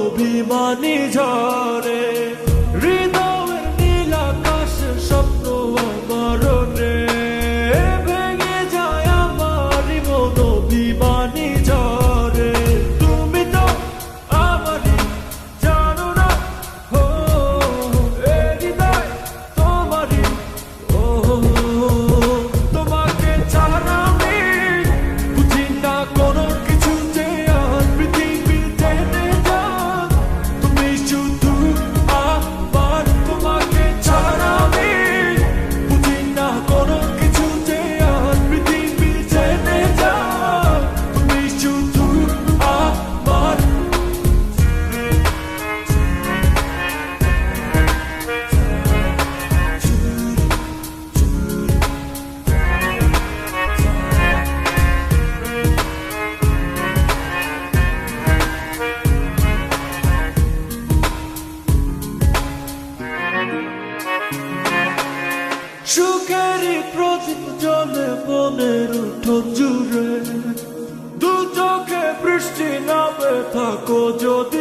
অভিমানী ঝরে হৃদয়ের নীল আকাশের স্বপ্ন আমারণে ভেঙে যায় আমারই মন অভিমানী ঝরে তুমি তো আমারই জানো না ও এ হৃদয় তোমারই ও তোমাকে ছাড়া আমি বুঝি না কোনো কিছু যে আর পৃথিবী টেনে যাক তুমি শুধু আমার তোমাকে ছাড়া আমি বুঝি না কোনো কিছু যে আর পৃথিবী টেনে যাক তুমি শুধু আমার সুখেরই প্রদীপ জলে মনের উঠোন জুড়ে দু চোখে বৃষ্টি নামে থাকো যদি